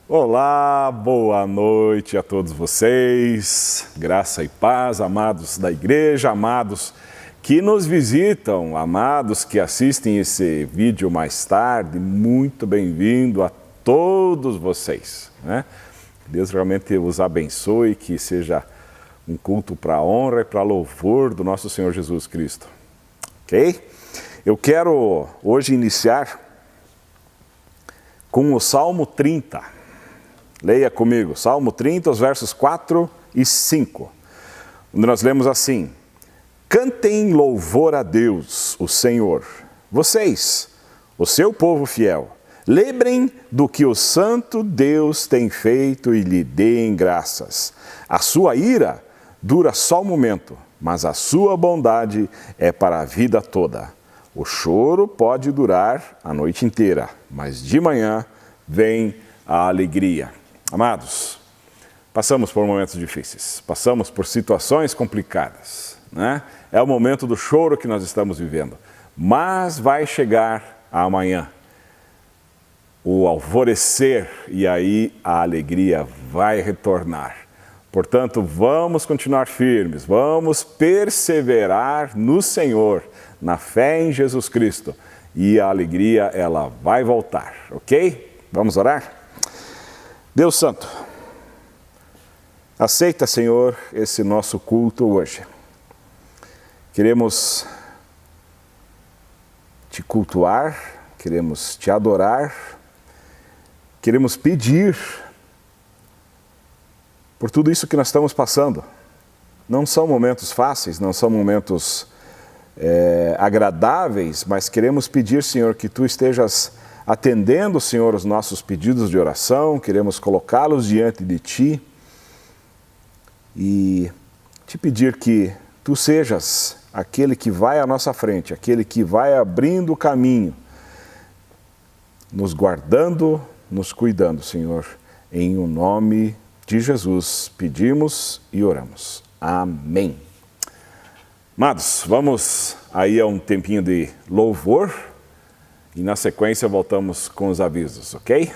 Olá, boa noite a todos vocês, graça e paz, amados da igreja, amados que nos visitam, amados que assistem esse vídeo mais tarde, muito bem-vindo a todos vocês, né? Deus realmente os abençoe, que seja um culto para a honra e para louvor do nosso Senhor Jesus Cristo, ok? Eu quero hoje iniciar com o Salmo 30. Leia comigo, Salmo 30, os versos 4 e 5, onde nós lemos assim: Cantem louvor a Deus, o Senhor, vocês, o seu povo fiel, lembrem do que o santo Deus tem feito e lhe deem graças. A sua ira dura só um momento, mas a sua bondade é para a vida toda. O choro pode durar a noite inteira, mas de manhã vem a alegria. Amados, passamos por momentos difíceis, passamos por situações complicadas, né? É o momento do choro que nós estamos vivendo, mas vai chegar amanhã, o alvorecer, e aí a alegria vai retornar. Portanto, vamos continuar firmes, vamos perseverar no Senhor, na fé em Jesus Cristo, e a alegria ela vai voltar, ok? Vamos orar? Deus Santo, aceita, Senhor, esse nosso culto hoje. Queremos te cultuar, queremos te adorar, queremos pedir por tudo isso que nós estamos passando. Não são momentos fáceis, não são momentos agradáveis, mas queremos pedir, Senhor, que Tu estejas atendendo, Senhor, os nossos pedidos de oração, queremos colocá-los diante de Ti e te pedir que Tu sejas aquele que vai à nossa frente, aquele que vai abrindo o caminho, nos guardando, nos cuidando, Senhor. Em o nome de Jesus pedimos e oramos. Amém. Amados, vamos aí a um tempinho de louvor. E na sequência voltamos com os avisos, ok?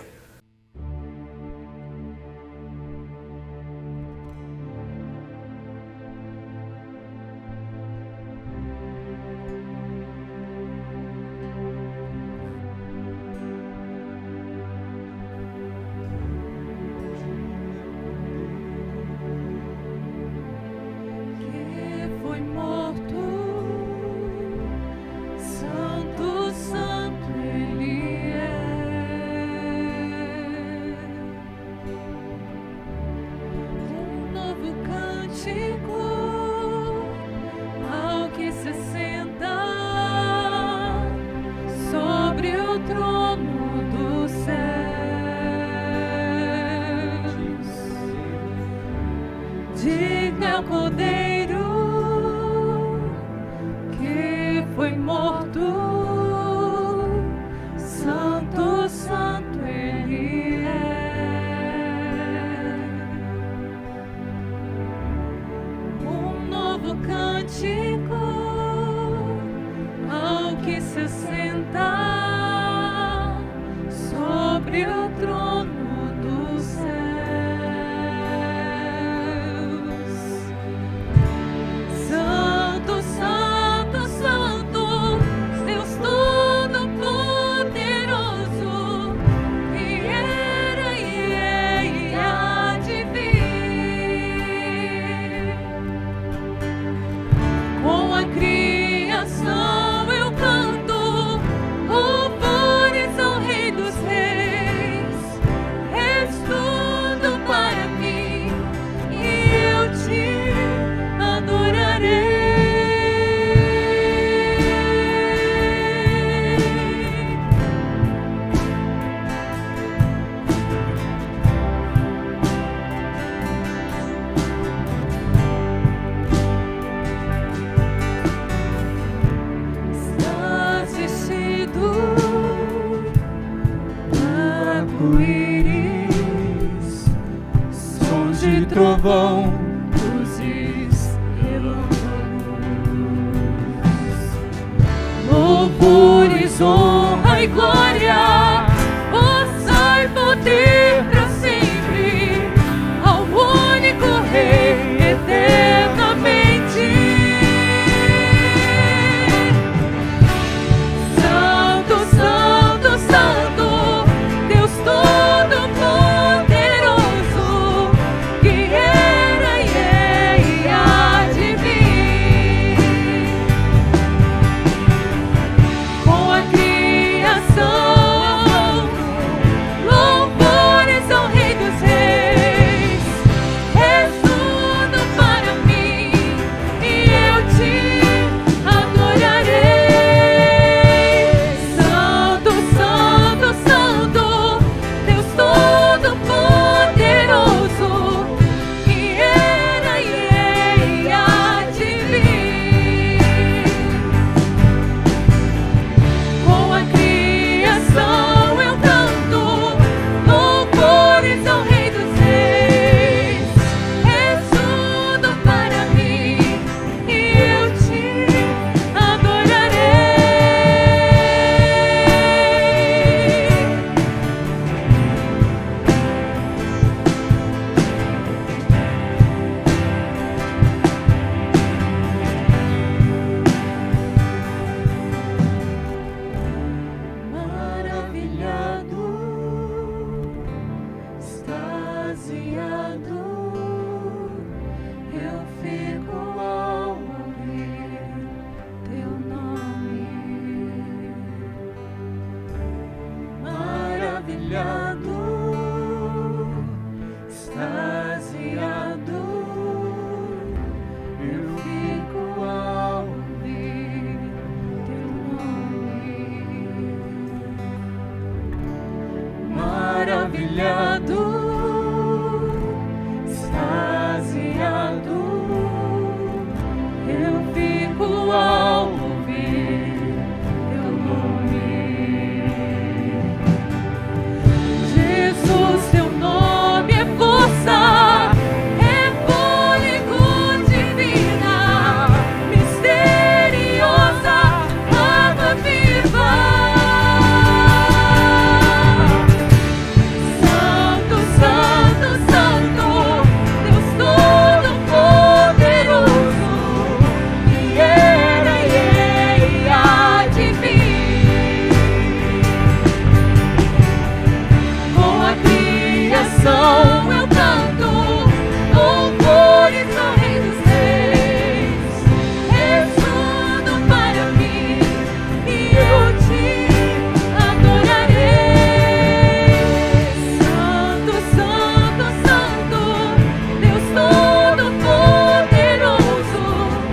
trovão, luzes, louvores, honra e glória, possai poder pra sempre. partilhado, extasiado, eu fico ao ouvir teu nome. Jesus, teu nome é força, é fôlego divina, misteriosa, água viva. Santo, Santo, Santo, Deus Todo-Poderoso, que era e há de vir. Com a criação eu canto louvores ao Rei dos Reis. És tudo para mim e eu te adorarei. Santo, Santo, Santo, Deus Todo-Poderoso,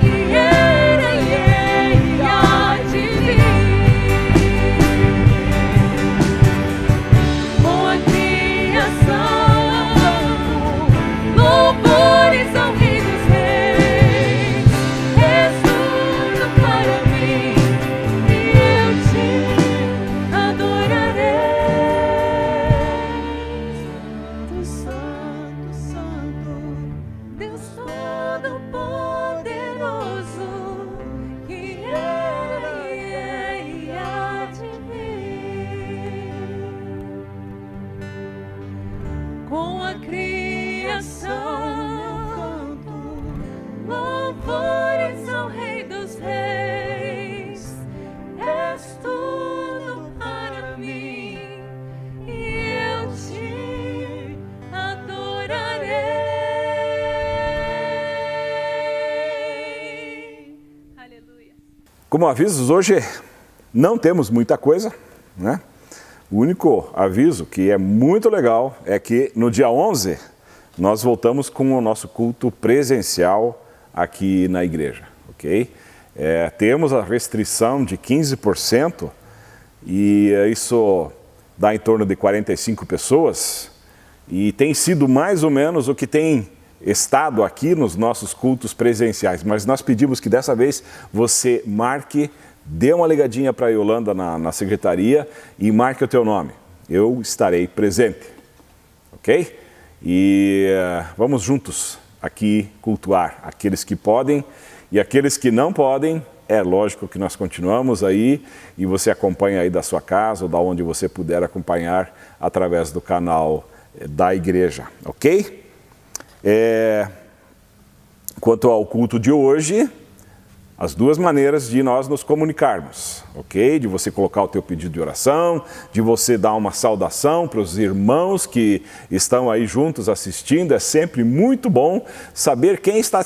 que era e há de vir. Com a criação, louvores ao Rei dos Reis. És tudo para mim e eu te adorarei. Santo, Santo, Deus Todo-Poderoso, que era e há de vir. Com a criação canto louvores ao Rei dos Reis. És tudo para mim e eu te adorarei. Aleluia. Como avisos, hoje não temos muita coisa, né? O único aviso que é muito legal é que no dia 11 nós voltamos com o nosso culto presencial aqui na igreja, ok? Temos a restrição de 15% e isso dá em torno de 45 pessoas e tem sido mais ou menos o que tem estado aqui nos nossos cultos presenciais, mas nós pedimos que dessa vez você marque, dê uma ligadinha para a Yolanda na secretaria e marque o teu nome. Eu estarei presente, ok? E vamos juntos aqui cultuar aqueles que podem e aqueles que não podem. É lógico que nós continuamos aí e você acompanha aí da sua casa ou da onde você puder acompanhar através do canal da igreja, ok? Quanto ao culto de hoje, as duas maneiras de nós nos comunicarmos, ok? De você colocar o teu pedido de oração, de você dar uma saudação para os irmãos que estão aí juntos assistindo. É sempre muito bom saber quem está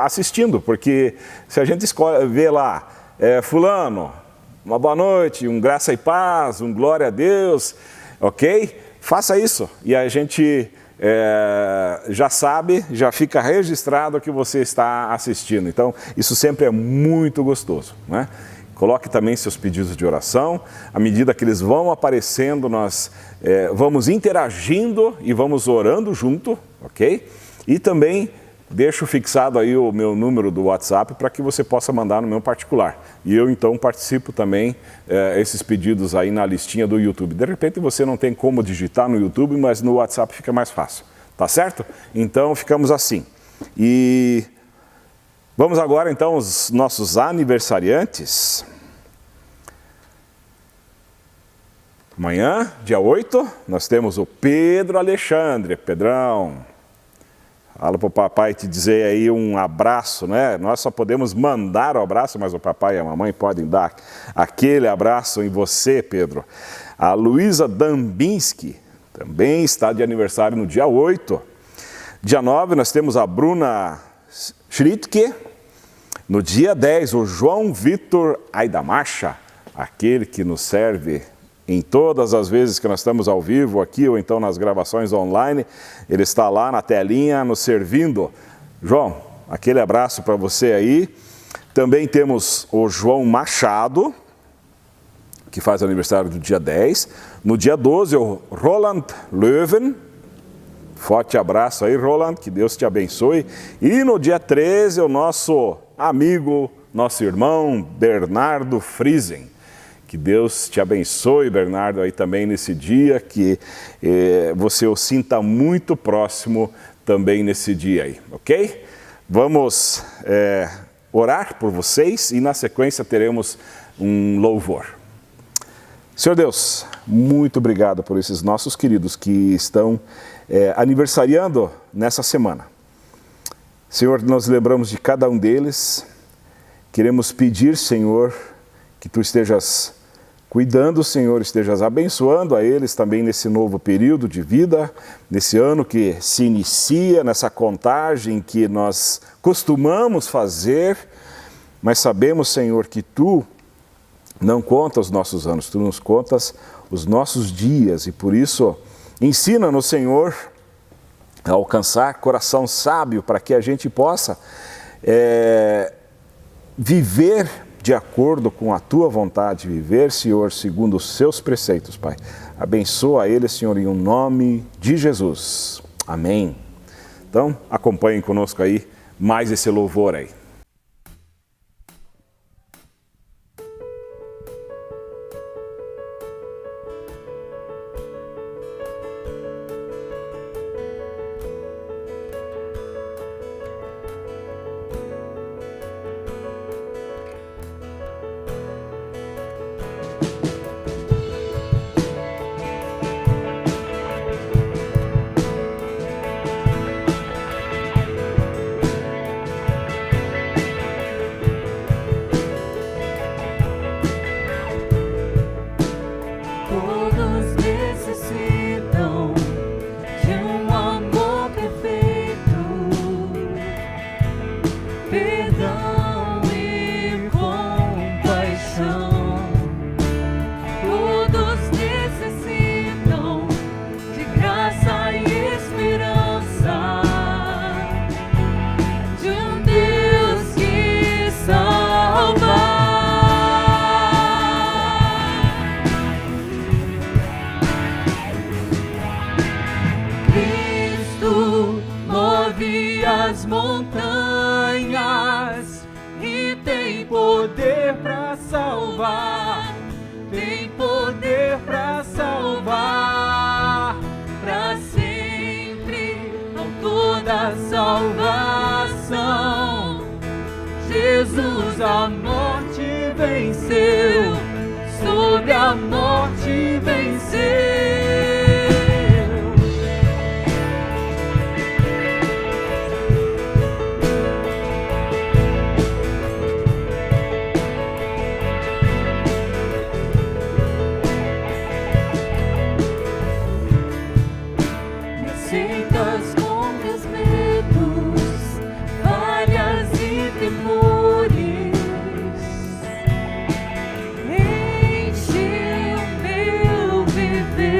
assistindo, porque se a gente vê lá, fulano, uma boa noite, um graça e paz, um glória a Deus, ok? Faça isso e a gente já sabe, já fica registrado que você está assistindo. Então, isso sempre é muito gostoso, né? Coloque também seus pedidos de oração. À medida que eles vão aparecendo, nós vamos interagindo e vamos orando junto, ok? E também deixo fixado aí o meu número do WhatsApp para que você possa mandar no meu particular. E eu, então, participo também esses pedidos aí na listinha do YouTube. De repente, você não tem como digitar no YouTube, mas no WhatsApp fica mais fácil. Tá certo? Então, ficamos assim. E vamos agora, então, aos nossos aniversariantes. Amanhã, dia 8, nós temos o Pedro Alexandre. Pedrão, fala para o papai te dizer aí um abraço, né? Nós só podemos mandar o abraço, mas o papai e a mamãe podem dar aquele abraço em você, Pedro. A Luísa Dambinski também está de aniversário no dia 8. Dia 9 nós temos a Bruna Schritke. No dia 10, o João Vitor Aidamacha, aquele que nos serve em todas as vezes que nós estamos ao vivo aqui ou então nas gravações online, ele está lá na telinha nos servindo. João, aquele abraço para você aí. Também temos o João Machado, que faz aniversário do dia 10. No dia 12, o Roland Löwen. Forte abraço aí, Roland, que Deus te abençoe. E no dia 13, o nosso amigo, nosso irmão, Bernardo Friesen. Que Deus te abençoe, Bernardo, aí também nesse dia, que você o sinta muito próximo também nesse dia aí, ok? Vamos orar por vocês e na sequência teremos um louvor. Senhor Deus, muito obrigado por esses nossos queridos que estão aniversariando nessa semana. Senhor, nós lembramos de cada um deles. Queremos pedir, Senhor, que Tu estejas cuidando, Senhor, estejas abençoando a eles também nesse novo período de vida, nesse ano que se inicia, nessa contagem que nós costumamos fazer, mas sabemos, Senhor, que Tu não contas os nossos anos, Tu nos contas os nossos dias e por isso ensina-nos, Senhor, a alcançar coração sábio para que a gente possa viver de acordo com a Tua vontade, viver, Senhor, segundo os Seus preceitos, Pai. Abençoa eles, Senhor, em nome de Jesus. Amém. Então, acompanhem conosco aí mais esse louvor aí. Todos necessitam de um amor perfeito, perdão e compaixão. Todos necessitam de graça e esperança, de um Deus que salva. Cristo move as montanhas e tem poder para salvar, tem poder para salvar, para sempre, autor da salvação. Jesus a morte venceu, sobre a morte venceu. Aceitas com meus medos, falhas e temores. Enche o meu viver.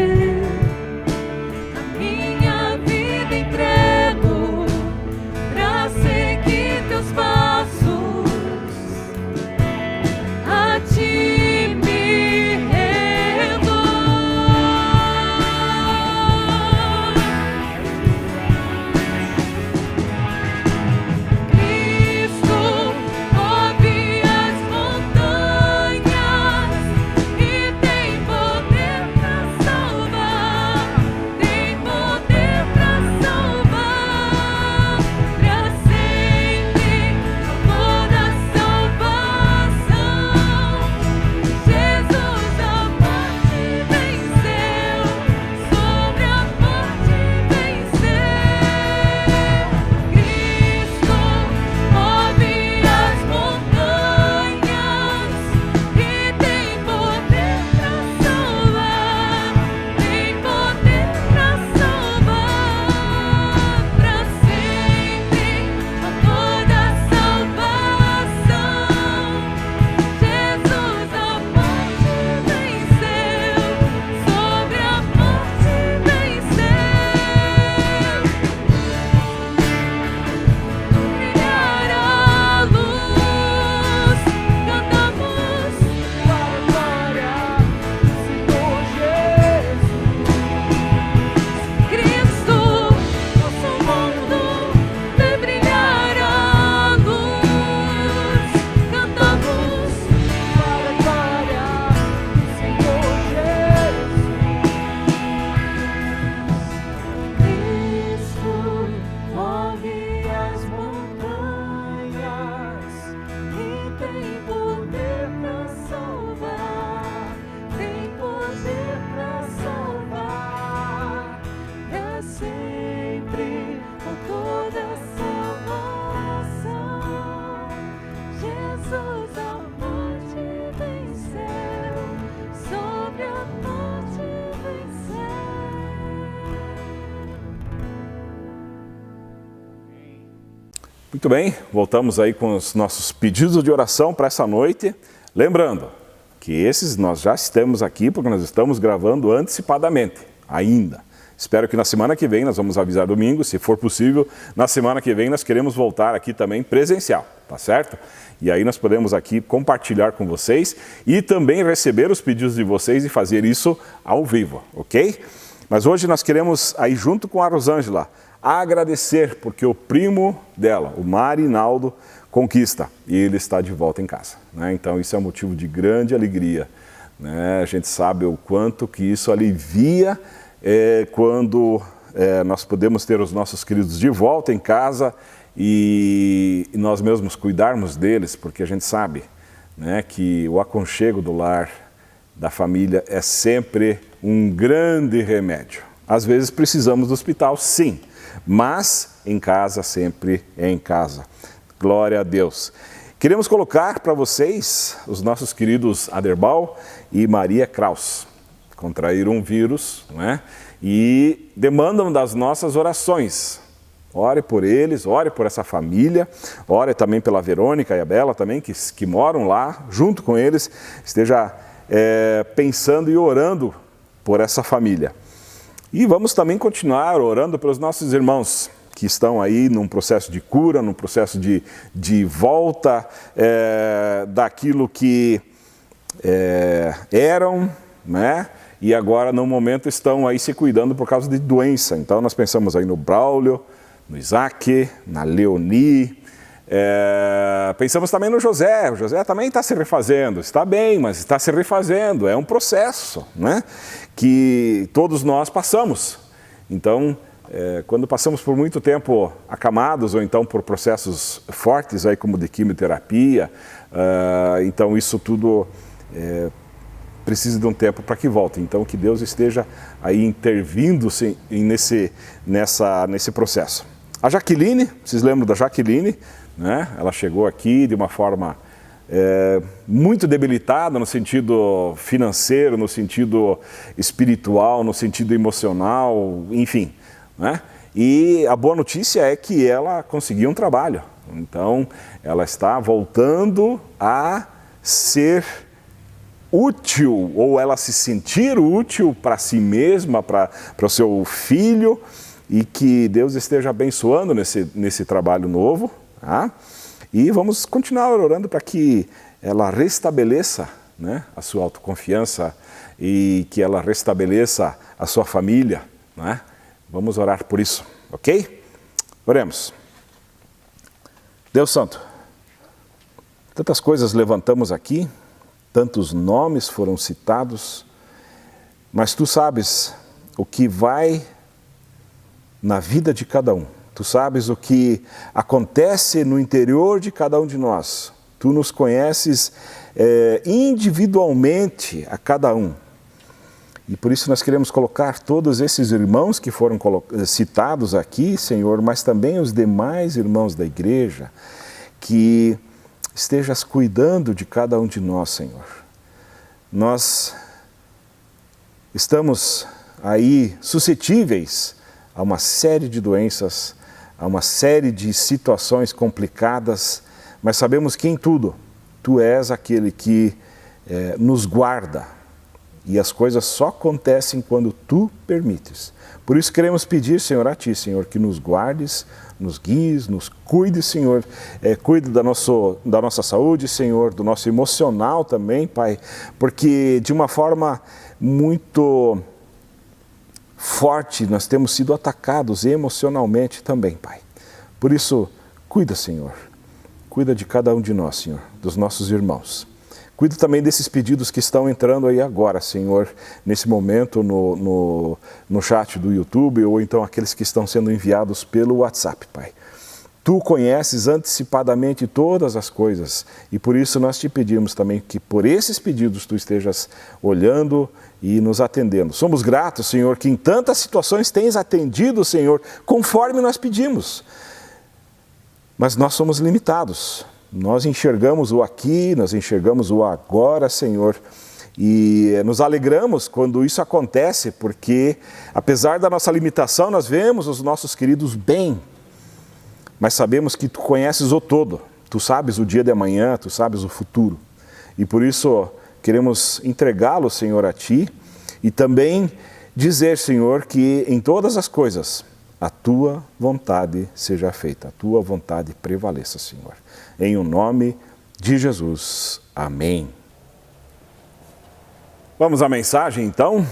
Muito bem, voltamos aí com os nossos pedidos de oração para essa noite. Lembrando que esses nós já estamos aqui porque nós estamos gravando antecipadamente, ainda. Espero que na semana que vem, nós vamos avisar domingo, se for possível, na semana que vem nós queremos voltar aqui também presencial, tá certo? E aí nós podemos aqui compartilhar com vocês e também receber os pedidos de vocês e fazer isso ao vivo, ok? Mas hoje nós queremos, aí junto com a Rosângela, agradecer porque o primo dela, o Marinaldo, conquista e ele está de volta em casa, né? Então isso é um motivo de grande alegria, né? A gente sabe o quanto que isso alivia quando nós podemos ter os nossos queridos de volta em casa e nós mesmos cuidarmos deles, porque a gente sabe, né, que o aconchego do lar, da família, é sempre um grande remédio. Às vezes precisamos do hospital, sim, mas em casa sempre é em casa. Glória a Deus. Queremos colocar para vocês os nossos queridos Aderbal e Maria Kraus. Contraíram um vírus, não é? E demandam das nossas orações. Ore por eles, ore por essa família, ore também pela Verônica e a Bela também, que moram lá, junto com eles, esteja pensando e orando por essa família. E vamos também continuar orando pelos nossos irmãos que estão aí num processo de cura, num processo de volta daquilo que eram, né? E agora, no momento, estão aí se cuidando por causa de doença. Então, nós pensamos aí no Braulio, no Isaac, na Leoni. Pensamos também no José. O José também está se refazendo. Está bem, mas está se refazendo. É um processo, né? Que todos nós passamos. Então, quando passamos por muito tempo acamados ou então por processos fortes, aí como de quimioterapia, então isso tudo precisa de um tempo para que volte. Então, que Deus esteja aí intervindo nesse processo. A Jaqueline, vocês lembram da Jaqueline, né? Ela chegou aqui de uma forma muito debilitada no sentido financeiro, no sentido espiritual, no sentido emocional, enfim, né? E a boa notícia é que ela conseguiu um trabalho. Então, ela está voltando a ser útil, ou ela se sentir útil para si mesma, para o seu filho, e que Deus esteja abençoando nesse trabalho novo, tá? E vamos continuar orando para que ela restabeleça, né, a sua autoconfiança e que ela restabeleça a sua família, né? Vamos orar por isso, ok? Oremos. Deus Santo, tantas coisas levantamos aqui, tantos nomes foram citados, mas Tu sabes o que vai na vida de cada um. Tu sabes o que acontece no interior de cada um de nós. Tu nos conheces individualmente a cada um. E por isso nós queremos colocar todos esses irmãos que foram citados aqui, Senhor, mas também os demais irmãos da igreja, que estejas cuidando de cada um de nós, Senhor. Nós estamos aí suscetíveis a uma série de doenças, a uma série de situações complicadas, mas sabemos que em tudo, Tu és aquele que nos guarda. E as coisas só acontecem quando Tu permites. Por isso queremos pedir, Senhor, a Ti, Senhor, que nos guardes, nos guies, nos cuide, Senhor. Cuide da nossa saúde, Senhor, do nosso emocional também, Pai. Porque de uma forma muito forte nós temos sido atacados emocionalmente também, Pai. Por isso, cuida, Senhor. Cuida de cada um de nós, Senhor, dos nossos irmãos. Cuida também desses pedidos que estão entrando aí agora, Senhor, nesse momento no chat do YouTube ou então aqueles que estão sendo enviados pelo WhatsApp, Pai. Tu conheces antecipadamente todas as coisas e por isso nós te pedimos também que por esses pedidos Tu estejas olhando e nos atendendo. Somos gratos, Senhor, que em tantas situações tens atendido, Senhor, conforme nós pedimos. Mas nós somos limitados. Nós enxergamos o aqui, nós enxergamos o agora, Senhor, e nos alegramos quando isso acontece, porque apesar da nossa limitação, nós vemos os nossos queridos bem. mas sabemos que Tu conheces o todo. Tu sabes o dia de amanhã, Tu sabes o futuro. E por isso queremos entregá-lo, Senhor, a Ti e também dizer, Senhor, que em todas as coisas a Tua vontade seja feita, a Tua vontade prevaleça, Senhor. Em o nome de Jesus. Amém. Vamos à mensagem, então. O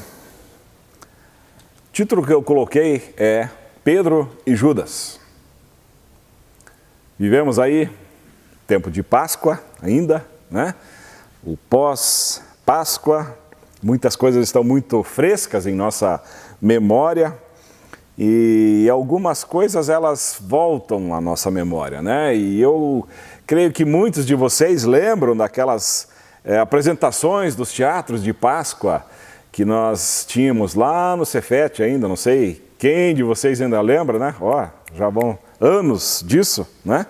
título que eu coloquei é Pedro e Judas. Vivemos aí tempo de Páscoa ainda, né? O pós-Páscoa, muitas coisas estão muito frescas em nossa memória e algumas coisas elas voltam à nossa memória, né? E eu creio que muitos de vocês lembram daquelas apresentações dos teatros de Páscoa que nós tínhamos lá no Cefete ainda, não sei quem de vocês ainda lembra, né? Ó, já vão anos disso, né?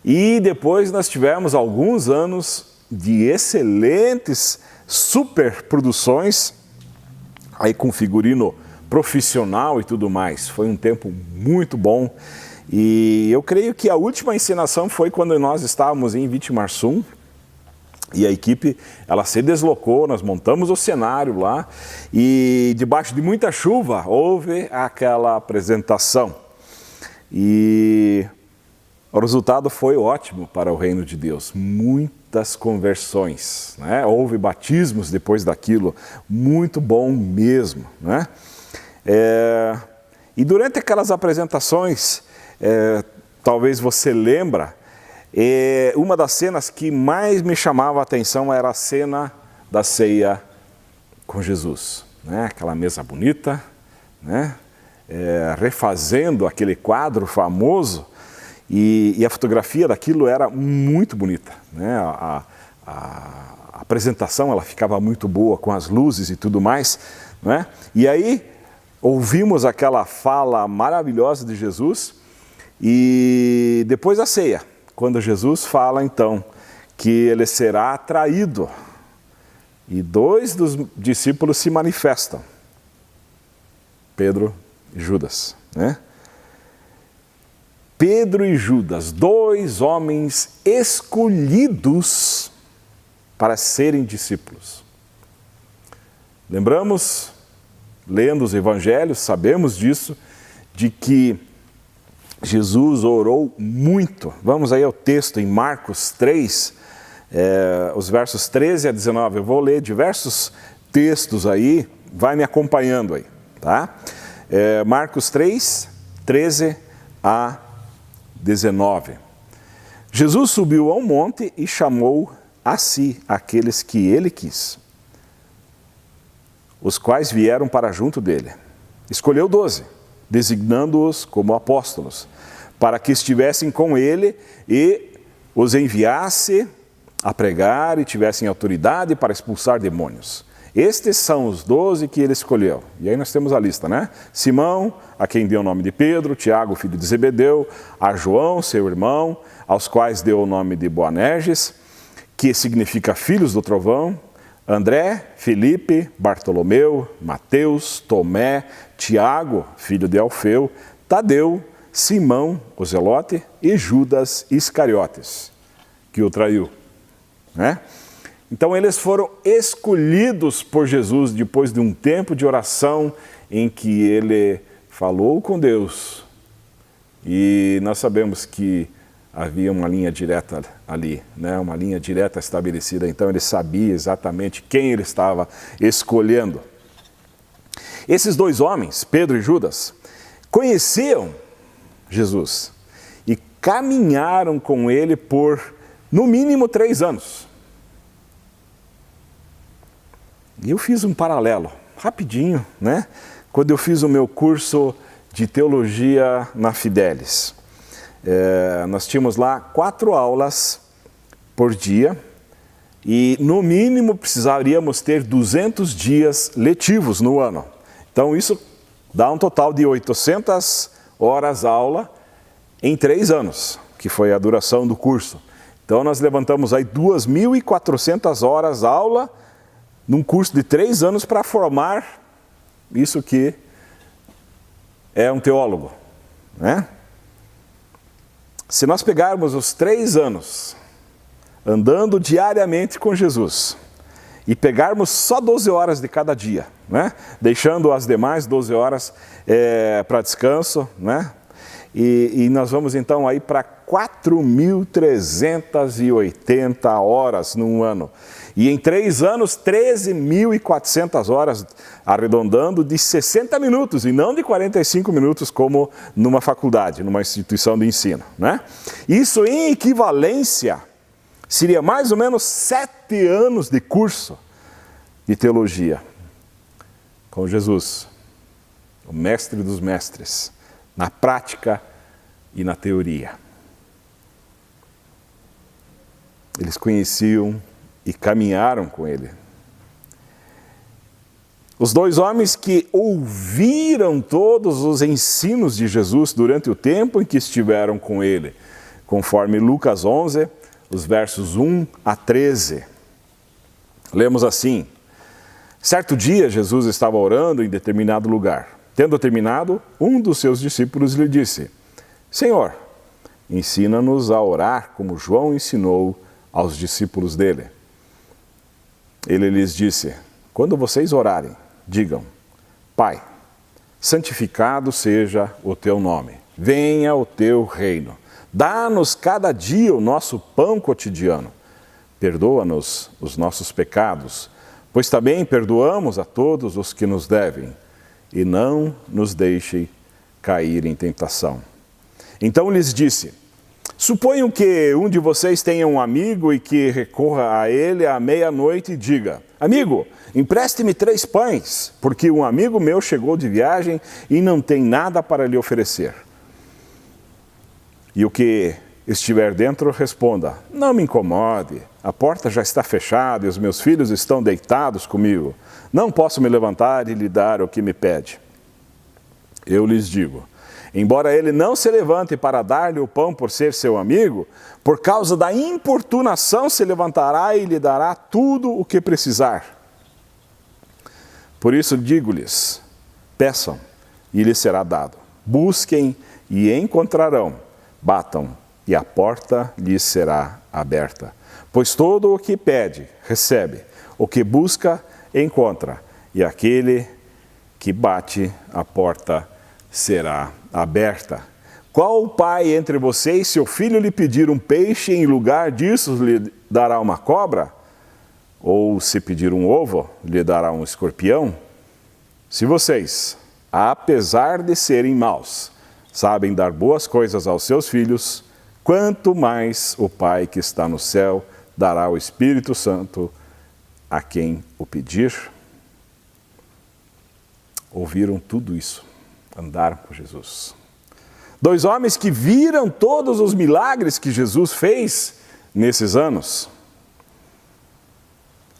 E depois nós tivemos alguns anos de excelentes superproduções, aí com figurino profissional e tudo mais. Foi um tempo muito bom. E eu creio que a última encenação foi quando nós estávamos em Vitimarsum, e a equipe, ela se deslocou, nós montamos o cenário lá, e debaixo de muita chuva houve aquela apresentação. E o resultado foi ótimo para o reino de Deus, muitas conversões, né? Houve batismos depois daquilo, muito bom mesmo, né? E durante aquelas apresentações, talvez você lembra, uma das cenas que mais me chamava a atenção era a cena da ceia com Jesus, né? Aquela mesa bonita, né? Refazendo aquele quadro famoso, e a fotografia daquilo era muito bonita, né? A apresentação ela ficava muito boa com as luzes e tudo mais, né? E aí ouvimos aquela fala maravilhosa de Jesus e depois da ceia, quando Jesus fala então que ele será traído e dois dos discípulos se manifestam, Pedro e Judas, né? Pedro e Judas, dois homens escolhidos para serem discípulos. Lembramos, lendo os evangelhos, sabemos disso, de que Jesus orou muito. Vamos aí ao texto em Marcos 3, os versos 13 a 19. Eu vou ler diversos textos aí, vai me acompanhando aí, tá? Marcos 3, 13 a 19. Jesus subiu ao monte e chamou a si aqueles que ele quis, os quais vieram para junto dele. Escolheu 12, designando-os como apóstolos, para que estivessem com ele e os enviasse a pregar e tivessem autoridade para expulsar demônios. Estes são os 12 que ele escolheu. E aí nós temos a lista, né? Simão, a quem deu o nome de Pedro, Tiago, filho de Zebedeu, a João, seu irmão, aos quais deu o nome de Boanerges, que significa filhos do trovão, André, Felipe, Bartolomeu, Mateus, Tomé, Tiago, filho de Alfeu, Tadeu, Simão, o Zelote, e Judas Iscariotes, que o traiu, né? Então eles foram escolhidos por Jesus depois de um tempo de oração em que ele falou com Deus. E nós sabemos que havia uma linha direta ali, né? Uma linha direta estabelecida. Então ele sabia exatamente quem ele estava escolhendo. Esses dois homens, Pedro e Judas, conheciam Jesus e caminharam com ele por, no mínimo, 3 anos. E eu fiz um paralelo, rapidinho, né? Quando eu fiz o meu curso de teologia na Fidelis. Nós tínhamos lá 4 aulas por dia e, no mínimo, precisaríamos ter 200 dias letivos no ano. Então, isso dá um total de 800 horas aula em 3 anos, que foi a duração do curso. Então, nós levantamos aí 2.400 horas aula num curso de 3 anos para formar isso que é um teólogo, né? Se nós pegarmos os 3 anos andando diariamente com Jesus e pegarmos só 12 horas de cada dia, né? Deixando as demais 12 horas para descanso, né? E nós vamos então aí para 4.380 horas num ano. E em 3 anos, 13.400 horas, arredondando, de 60 minutos e não de 45 minutos como numa faculdade, numa instituição de ensino, né? Isso em equivalência seria mais ou menos 7 anos de curso de teologia com Jesus, o mestre dos mestres, na prática e na teoria. Eles conheciam e caminharam com ele. Os 2 homens que ouviram todos os ensinos de Jesus durante o tempo em que estiveram com ele, conforme Lucas 11, os versos 1 a 13. Lemos assim: certo dia Jesus estava orando em determinado lugar. Tendo terminado, um dos seus discípulos lhe disse: Senhor, ensina-nos a orar como João ensinou aos discípulos dele. Ele lhes disse: quando vocês orarem, digam: Pai, santificado seja o teu nome, venha o teu reino. Dá-nos cada dia o nosso pão cotidiano. Perdoa-nos os nossos pecados, pois também perdoamos a todos os que nos devem. E não nos deixe cair em tentação. Então lhes disse: suponham que um de vocês tenha um amigo e que recorra a ele à meia-noite e diga: amigo, empreste-me 3 pães, porque um amigo meu chegou de viagem e não tem nada para lhe oferecer. E o que estiver dentro responda: não me incomode, a porta já está fechada e os meus filhos estão deitados comigo. Não posso me levantar e lhe dar o que me pede. Eu lhes digo: embora ele não se levante para dar-lhe o pão por ser seu amigo, por causa da importunação se levantará e lhe dará tudo o que precisar. Por isso digo-lhes: peçam e lhes será dado. Busquem e encontrarão. Batam e a porta lhes será aberta. Pois todo o que pede, recebe. O que busca, encontra. E aquele que bate, a porta será aberta. Qual pai entre vocês, se o filho lhe pedir um peixe, em lugar disso lhe dará uma cobra? Ou se pedir um ovo, lhe dará um escorpião? Se vocês, apesar de serem maus, sabem dar boas coisas aos seus filhos, quanto mais o Pai que está no céu dará o Espírito Santo a quem o pedir? Ouviram tudo isso, andaram com Jesus. 2 homens que viram todos os milagres que Jesus fez nesses anos.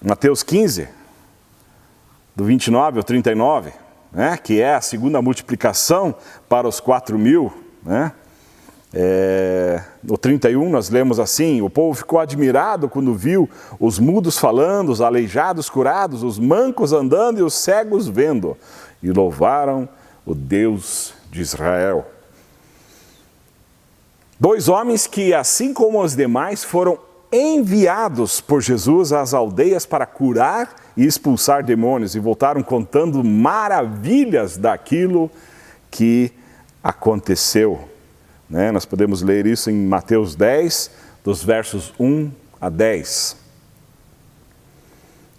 Mateus 15, do 29 ao 39, né, que é a segunda multiplicação para os 4.000, né? No 31 nós lemos assim: o povo ficou admirado quando viu os mudos falando, os aleijados curados, os mancos andando e os cegos vendo, e louvaram o Deus de Israel. 2 homens que, assim como os demais, foram enviados por Jesus às aldeias para curar e expulsar demônios, e voltaram contando maravilhas daquilo que aconteceu. Né? Nós podemos ler isso em Mateus 10, dos versos 1 a 10.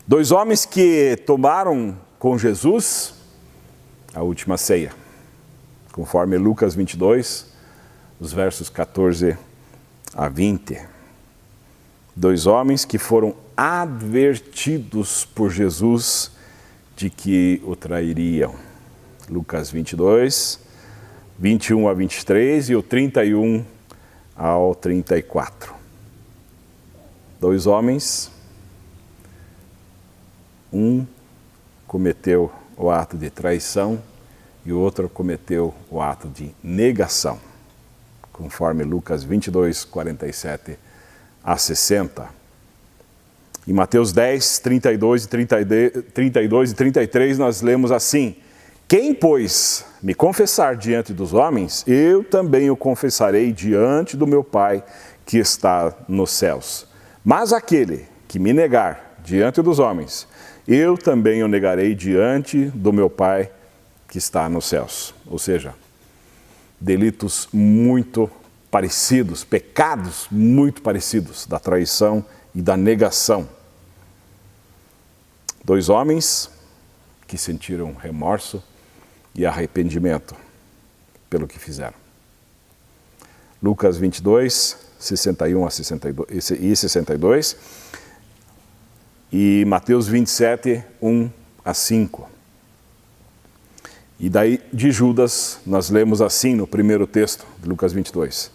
2 homens que tomaram com Jesus a última ceia, conforme Lucas 22, os versos 14 a 20. 2 homens que foram advertidos por Jesus de que o trairiam. Lucas 22, 21 a 23 e o 31 ao 34. 2 homens, um cometeu o ato de traição e o outro cometeu o ato de negação, conforme Lucas 22, 47 a 60. Em Mateus 10, 32 e 33 nós lemos assim: Quem, pois, me confessar diante dos homens, eu também o confessarei diante do meu Pai que está nos céus. Mas aquele que me negar diante dos homens, eu também o negarei diante do meu Pai que está nos céus. Ou seja, delitos muito parecidos, pecados muito parecidos, da traição e da negação. Dois homens que sentiram remorso e arrependimento pelo que fizeram. Lucas 22, 61 e 62 e Mateus 27, 1 a 5. E daí de Judas nós lemos assim no primeiro texto de Lucas 22.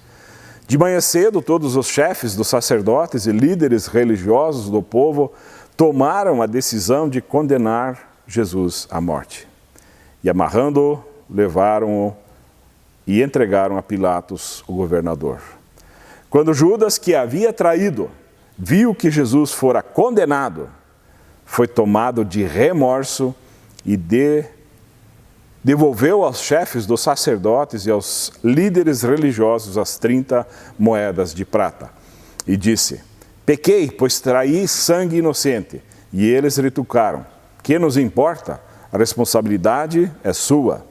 De manhã cedo, todos os chefes dos sacerdotes e líderes religiosos do povo tomaram a decisão de condenar Jesus à morte. E amarrando-o, levaram-o e entregaram a Pilatos, o governador. Quando Judas, que havia traído, viu que Jesus fora condenado, foi tomado de remorso e devolveu aos chefes dos sacerdotes e aos líderes religiosos as 30 moedas de prata. E disse: pequei, pois traí sangue inocente. E eles retrucaram: que nos importa? A responsabilidade é sua.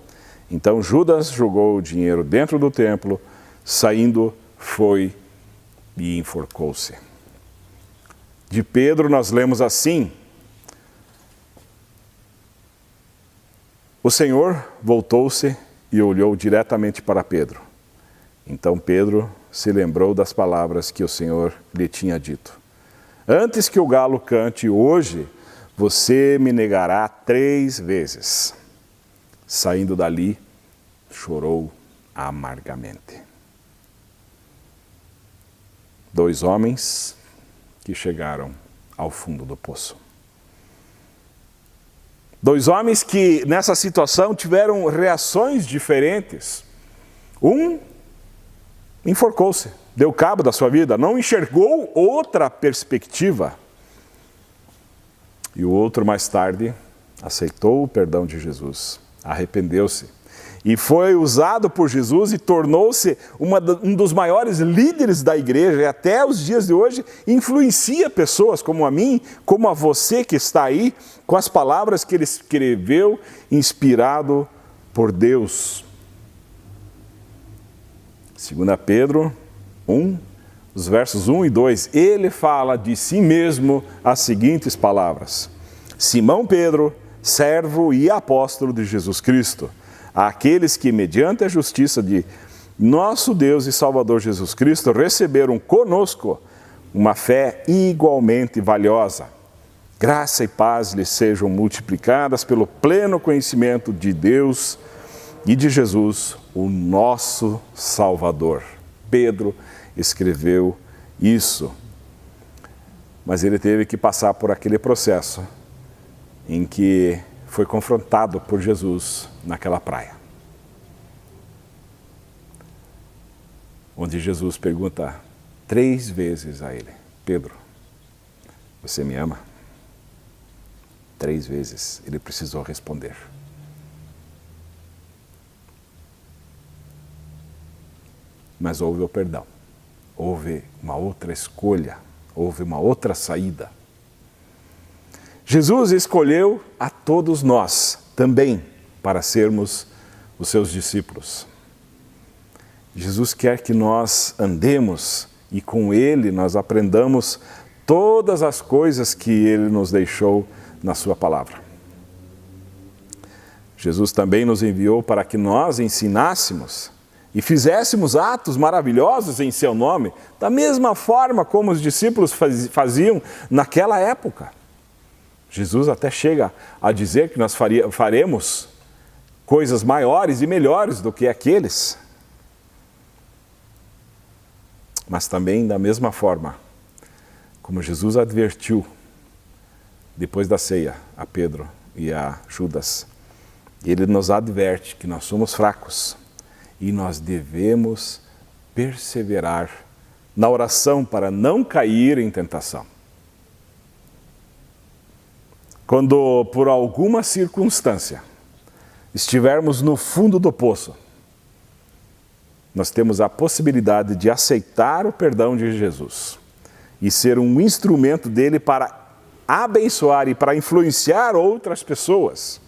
Então Judas jogou o dinheiro dentro do templo, saindo, foi e enforcou-se. De Pedro nós lemos assim: o Senhor voltou-se e olhou diretamente para Pedro. Então Pedro se lembrou das palavras que o Senhor lhe tinha dito: antes que o galo cante hoje, você me negará 3 vezes. Saindo dali, chorou amargamente. 2 homens que chegaram ao fundo do poço. 2 homens que nessa situação tiveram reações diferentes. Um enforcou-se, deu cabo da sua vida, não enxergou outra perspectiva. E o outro, mais tarde, aceitou o perdão de Jesus, arrependeu-se e foi usado por Jesus e tornou-se um dos maiores líderes da igreja e até os dias de hoje influencia pessoas como a mim, como a você que está aí, com as palavras que ele escreveu, inspirado por Deus. 2 Pedro 1, os versos 1 e 2, ele fala de si mesmo as seguintes palavras: Simão Pedro, servo e apóstolo de Jesus Cristo, àqueles que, mediante a justiça de nosso Deus e Salvador Jesus Cristo, receberam conosco uma fé igualmente valiosa. Graça e paz lhes sejam multiplicadas pelo pleno conhecimento de Deus e de Jesus, o nosso Salvador. Pedro escreveu isso, mas ele teve que passar por aquele processo em que foi confrontado por Jesus naquela praia, onde Jesus pergunta 3 vezes a ele: Pedro, você me ama? 3 vezes ele precisou responder. Mas houve o perdão, houve uma outra escolha, houve uma outra saída. Jesus escolheu a todos nós também para sermos os seus discípulos. Jesus quer que nós andemos e com Ele nós aprendamos todas as coisas que Ele nos deixou na sua palavra. Jesus também nos enviou para que nós ensinássemos e fizéssemos atos maravilhosos em seu nome, da mesma forma como os discípulos faziam naquela época. Jesus até chega a dizer que nós faremos coisas maiores e melhores do que aqueles. Mas também da mesma forma, como Jesus advertiu depois da ceia a Pedro e a Judas, ele nos adverte que nós somos fracos e nós devemos perseverar na oração para não cair em tentação. Quando por alguma circunstância estivermos no fundo do poço, nós temos a possibilidade de aceitar o perdão de Jesus e ser um instrumento dele para abençoar e para influenciar outras pessoas.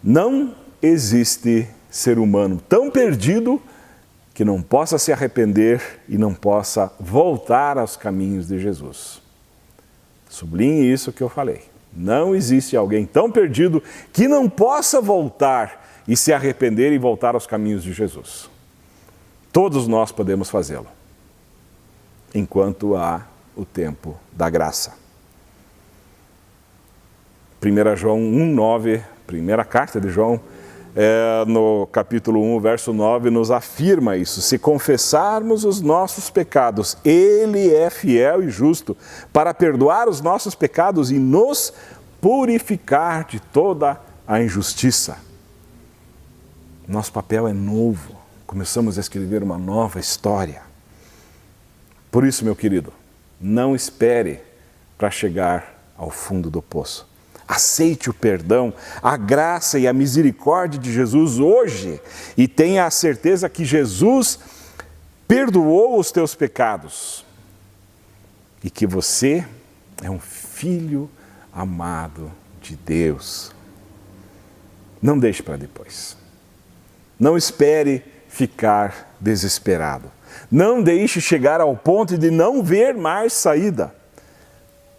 Não existe ser humano tão perdido que não possa se arrepender e não possa voltar aos caminhos de Jesus. Sublinhe isso que eu falei. Não existe alguém tão perdido que não possa voltar e se arrepender e voltar aos caminhos de Jesus. Todos nós podemos fazê-lo, enquanto há o tempo da graça. 1 João 1,9, primeira carta de João, no capítulo 1, verso 9, nos afirma isso. Se confessarmos os nossos pecados, Ele é fiel e justo para perdoar os nossos pecados e nos purificar de toda a injustiça. Nosso papel é novo. Começamos a escrever uma nova história. Por isso, meu querido, não espere para chegar ao fundo do poço. Aceite o perdão, a graça e a misericórdia de Jesus hoje e tenha a certeza que Jesus perdoou os teus pecados e que você é um filho amado de Deus. Não deixe para depois. Não espere ficar desesperado. Não deixe chegar ao ponto de não ver mais saída.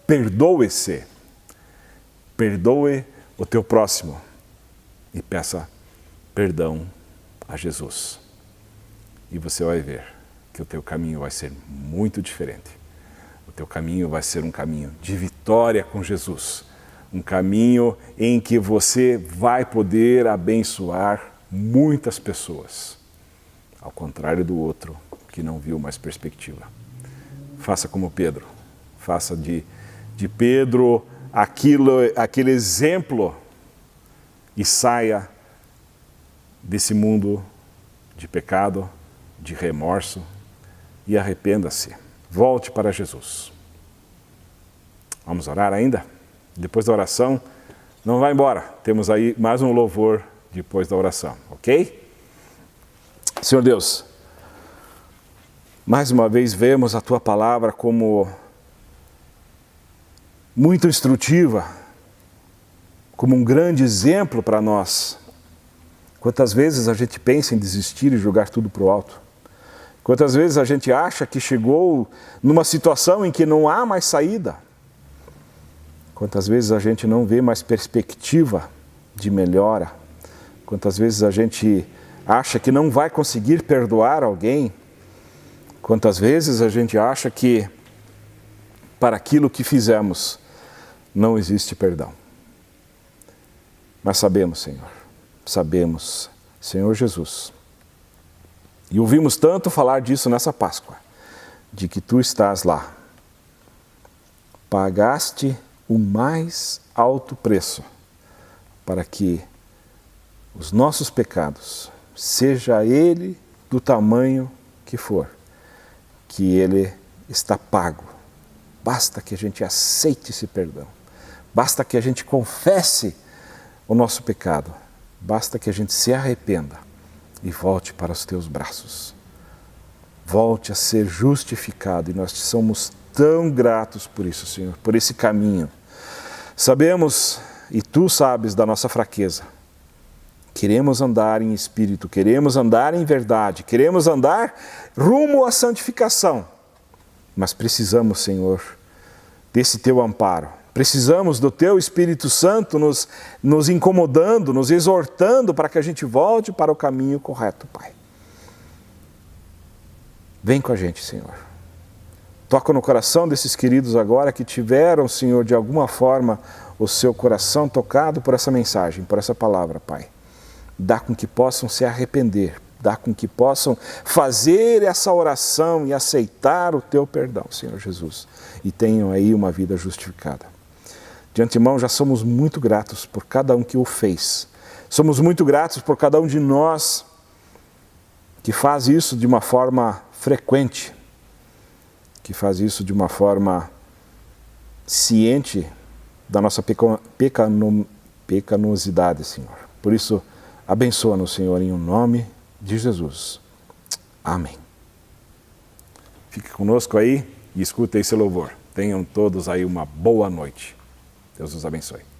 Perdoe-se. Perdoe o teu próximo e peça perdão a Jesus. E você vai ver que o teu caminho vai ser muito diferente. O teu caminho vai ser um caminho de vitória com Jesus. Um caminho em que você vai poder abençoar muitas pessoas. Ao contrário do outro, que não viu mais perspectiva. Faça como Pedro. Faça de Pedro aquele exemplo e saia desse mundo de pecado, de remorso e arrependa-se. Volte para Jesus. Vamos orar ainda? Depois da oração, não vá embora. Temos aí mais um louvor depois da oração, ok? Senhor Deus, mais uma vez vemos a Tua palavra como muito instrutiva, como um grande exemplo para nós. Quantas vezes a gente pensa em desistir e jogar tudo para o alto? Quantas vezes a gente acha que chegou numa situação em que não há mais saída? Quantas vezes a gente não vê mais perspectiva de melhora? Quantas vezes a gente acha que não vai conseguir perdoar alguém? Quantas vezes a gente acha que para aquilo que fizemos não existe perdão? Mas sabemos, Senhor Jesus, e ouvimos tanto falar disso nessa Páscoa, de que Tu estás lá, pagaste o mais alto preço para que os nossos pecados, seja ele do tamanho que for, que ele está pago. Basta que a gente aceite esse perdão. Basta que a gente confesse o nosso pecado. Basta que a gente se arrependa e volte para os Teus braços. Volte a ser justificado e nós te somos tão gratos por isso, Senhor, por esse caminho. Sabemos e Tu sabes da nossa fraqueza. Queremos andar em espírito, queremos andar em verdade, queremos andar rumo à santificação. Mas precisamos, Senhor, desse Teu amparo. Precisamos do Teu Espírito Santo nos incomodando, nos exortando para que a gente volte para o caminho correto, Pai. Vem com a gente, Senhor. Toca no coração desses queridos agora que tiveram, Senhor, de alguma forma, o seu coração tocado por essa mensagem, por essa palavra, Pai. Dá com que possam se arrepender, dá com que possam fazer essa oração e aceitar o Teu perdão, Senhor Jesus, e tenham aí uma vida justificada. De antemão, já somos muito gratos por cada um que o fez. Somos muito gratos por cada um de nós que faz isso de uma forma frequente, que faz isso de uma forma ciente da nossa pecaminosidade, Senhor. Por isso, abençoa-nos, Senhor, em nome de Jesus. Amém. Fique conosco aí e escuta esse louvor. Tenham todos aí uma boa noite. Deus os abençoe.